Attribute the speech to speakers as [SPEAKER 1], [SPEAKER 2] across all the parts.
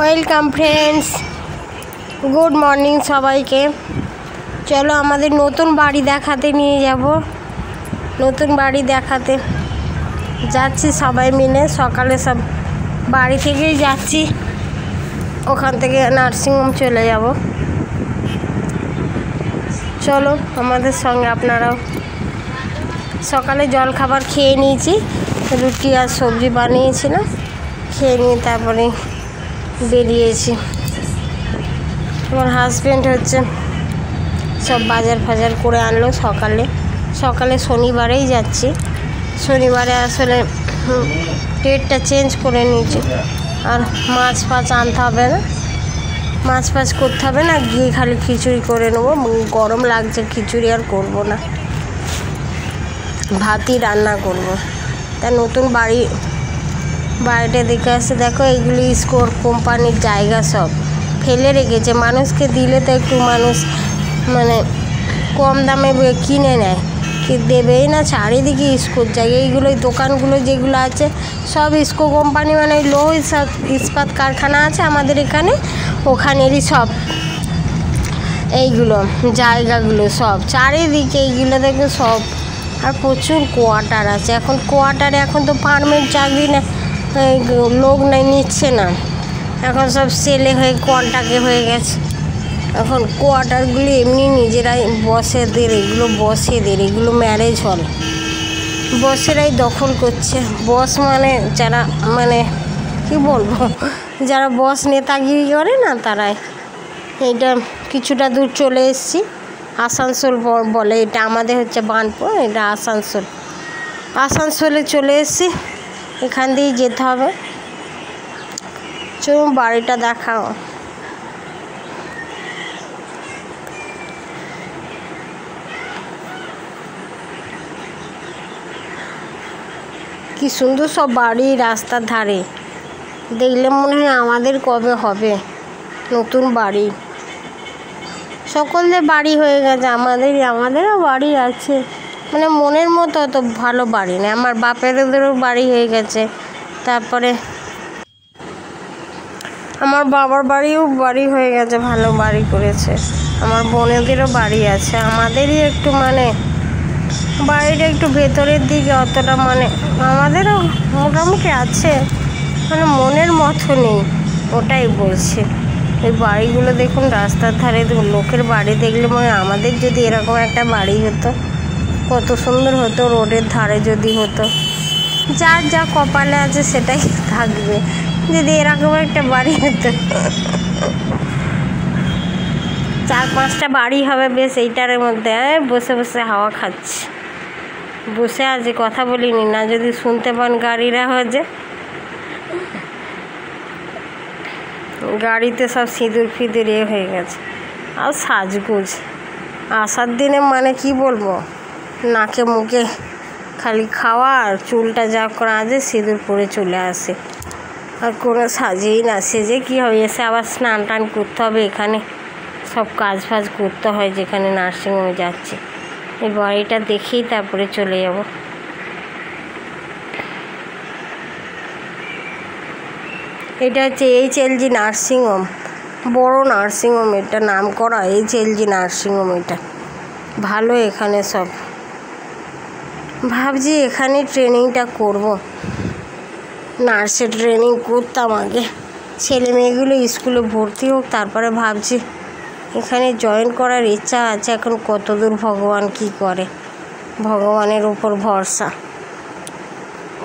[SPEAKER 1] Welcome friends, good morning সবাইকে। চলো আমাদের নতুন বাড়ি দেখাতে নিয়ে যাব। নতুন বাড়ি দেখাতে যাচ্ছি সবাই মিলে। সকালে সব বাড়ি থেকেই যাচ্ছি, ওখান থেকে নার্সিংহোম চলে যাব। চলো আমাদের সঙ্গে আপনারাও। সকালে জলখাবার খেয়ে নিয়েছি, রুটি আর সবজি বানিয়েছিলাম, খেয়ে নিয়ে তারপরে বেরিয়েছি। আমার হাজব্যান্ড সব বাজার ফাজার করে আনলো সকালে শনিবারেই যাচ্ছি। শনিবারে আসলে ডেটটা চেঞ্জ করে নিয়েছি। আর মাছ ফাছ আনতে হবে না, মাছ ফাছ করতে হবে না, গিয়ে খালি খিচুড়ি করে নেবো। গরম লাগছে, খিচুড়ি আর করবো না, ভাতই রান্না করবো। তা নতুন বাড়িটা দেখে আসছে। দেখো এইগুলি স্কোর কোম্পানির জায়গা, সব ফেলে রেখেছে। মানুষকে দিলে তো একটু মানুষ কম দামে কিনে নেয়, কি দেবেই না। চারিদিকে স্কোর জায়গা, এইগুলো দোকানগুলো যেগুলো আছে সব ইস্কো কোম্পানি, লৌহ ইস্পাত কারখানা আছে আমাদের এখানে, ওখানেরই সব এইগুলো জায়গাগুলো সব চারিদিকে এইগুলো দেখবে সব। আর প্রচুর কোয়ার্টার আছে এখন। কোয়ার্টারে এখন তো পারমানেন্ট চাকরি না, লোক নিচ্ছে না, এখন সব সেলে হয়ে কন্ট্রাক্টে হয়ে গেছে। এখন কোয়ার্টারগুলি এমনি নিজেরাই এগুলো ম্যারেজ হল, বসেরাই দখল করছে। বস যারা কি বলবো, যারা বস নেতাগিরি করে না, তারাই। এইটা কিছুটা দূর চলে এসেছি, আসানসোল বলে এটা, আমাদের বার্নপুর, এটা আসানসোলে চলে এসেছি। এখান দিয়েই যেতে হবে। চলুন বাড়িটা দেখাও। কি সুন্দর সব বাড়ি রাস্তার ধারে, দেখলে মনে হয় আমাদের কবে হবে নতুন বাড়ি। সকলদের বাড়ি হয়ে গেছে, আমাদেরও বাড়ি আছে, মনের মতো অত ভালো বাড়ি নেই। আমার বাপেরদেরও বাড়ি হয়ে গেছে, তারপরে আমার বাবার বাড়ি হয়ে গেছে, ভালো বাড়ি করেছে। আমার বোনেদেরও বাড়ি আছে। আমাদেরই একটু বাড়িটা একটু ভেতরের দিকে, অতটা আমাদেরও মোটামুটি আছে, মনের মতো নেই, ওটাই বলছি। এই বাড়িগুলো দেখুন রাস্তার ধারে, লোকের বাড়ি দেখলে আমাদের যদি এরকম একটা বাড়ি হতো কত সুন্দর হতো। রোডের ধারে যদি হতো, যার যা কপালে আছে সেটাই থাকবে, যদি এরকম একটা বাড়ি হতো। 4-5টা বাড়ি হবে বেশ, এইটার মধ্যে বসে বসে হাওয়া খাচ্ছি, বসে আছি, কথা বলিনি। না যদি শুনতে পান গাড়িরা গাড়িতে সব সিঁদুর ফিঁদুর হয়ে গেছে। আর সাজগোজ আসার দিনে কি বলবো, নাকে মুখে খালি খাওয়া, আর চুলটা যা করা আছে সিঁদুর পরে চলে আসে, আর কোনো সাজেই না। সেজে কী হবে, এসে আবার স্নান টান করতে হবে, এখানে সব কাজ ফাজ করতে হয় যেখানে নার্সিংহোমে যাচ্ছি। এই বাড়িটা দেখেই তারপরে চলে যাব। এটা HLG নার্সিংহোম, বড় নার্সিংহোম, এটা নাম করা HLG নার্সিংহোম। এটা ভালো, এখানে সব ভাবছি এখানে ট্রেনিংটা করব। নার্সের ট্রেনিং করতাম আগে, ছেলে মেয়েগুলো স্কুলে ভর্তি হোক, তারপরে ভাবছি এখানে জয়েন করার ইচ্ছা আছে। এখন কতদূর ভগবান কি করে, ভগবানের উপর ভরসা।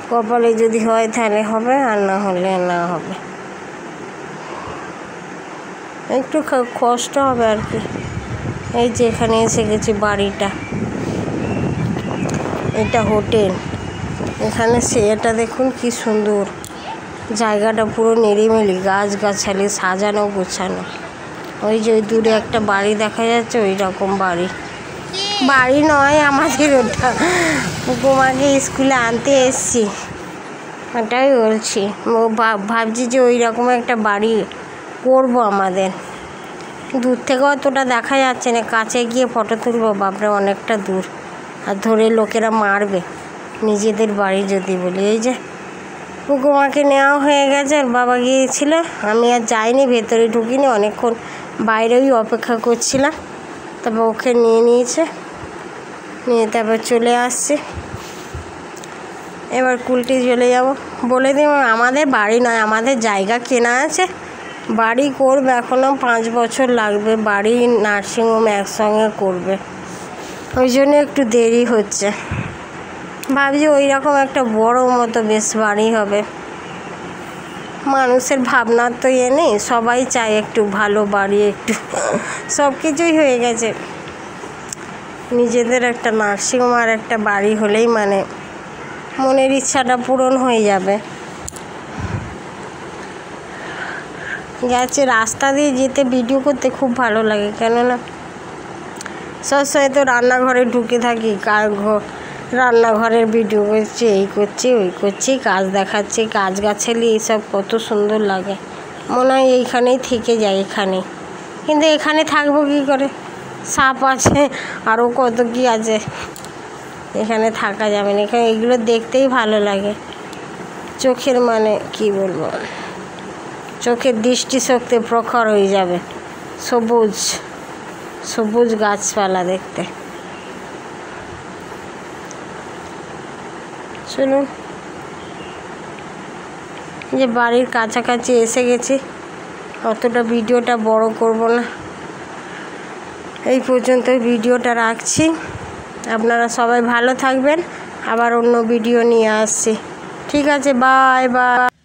[SPEAKER 1] কপালে যদি হয় তাহলে হবে, আর না হলে না হবে। একটু কষ্ট হবে আর কি। এই যে এখানে এসে গেছি বাড়িটা, এটা হোটেল। এখানে এটা দেখুন কি সুন্দর জায়গাটা, পুরো নিরিবিলি, গাছগাছালি, সাজানো গোছানো। ওই যে ওই দূরে একটা বাড়ি দেখা যাচ্ছে, ওই রকম বাড়ি নয় আমাদের ওটা। কুকুমাকে স্কুলে আনতে এসছি, ওটাই বলছি। ভাবছি যে ওই রকম একটা বাড়ি করবো আমাদের। দূর থেকে অতটা দেখা যাচ্ছে না, কাছে গিয়ে ফটো তুলবো, বাপরে অনেকটা দূর, আর ধরে লোকেরা মারবে নিজেদের বাড়ি যদি বলি। এই যে পুকুমাকে নেওয়া হয়ে গেছে, ওর বাবা গিয়েছিল, আমি আর যাইনি, ভেতরে ঢুকিনি, অনেকক্ষণ বাইরেই অপেক্ষা করছিলাম। তারপর ওকে নিয়েছে, নিয়ে তারপর চলে আসছে। এবার কুলটি চলে যাব। বলে দিই আমাদের বাড়ি নয়, আমাদের জায়গা কেনা আছে, বাড়ি করবে, এখনও 5 বছর লাগবে, বাড়ি নার্সিংহোম একসঙ্গে করবে, ওই জন্য একটু দেরি হচ্ছে। ভাবছি ওই রকম একটা বড় মতো বেশ বাড়ি হবে। মানুষের ভাবনার তো নেই, সবাই চায় একটু ভালো বাড়ি, একটু সব কিছুই হয়ে গেছে, নিজেদের একটা নার্সিংহোম আর একটা বাড়ি হলেই মানে মনের ইচ্ছাটা পূরণ হয়ে যাবে। যাচ্ছে রাস্তা দিয়ে যেতে ভিডিও করতে খুব ভালো লাগে, কেননা সবসময় তো রান্নাঘরে ঢুকে থাকি, রান্নাঘরের ভিডিও করছি, এই করছি ওই করছি, কাজ দেখাচ্ছি, গাছগাছালি এইসব কত সুন্দর লাগে, মনে হয় এইখানেই থেকে যায় এখানেই। কিন্তু এখানে থাকবো কী করে, সাপ আছে, আরও কত কী আছে, এখানে থাকা যাবে না। এখানে এগুলো দেখতেই ভালো লাগে, চোখের মানে কি বলবো, চোখের দৃষ্টিশক্তি প্রখর হয়ে যাবে, সবুজ সবুজ গাছপালা দেখতে। চলুন, যে বাড়ির কাছাকাছি এসে গেছি, অতটা ভিডিওটা বড় করব না, এই পর্যন্ত ভিডিওটা রাখছি। আপনারা সবাই ভালো থাকবেন, আবার অন্য ভিডিও নিয়ে আসছি। ঠিক আছে, বাই বাই।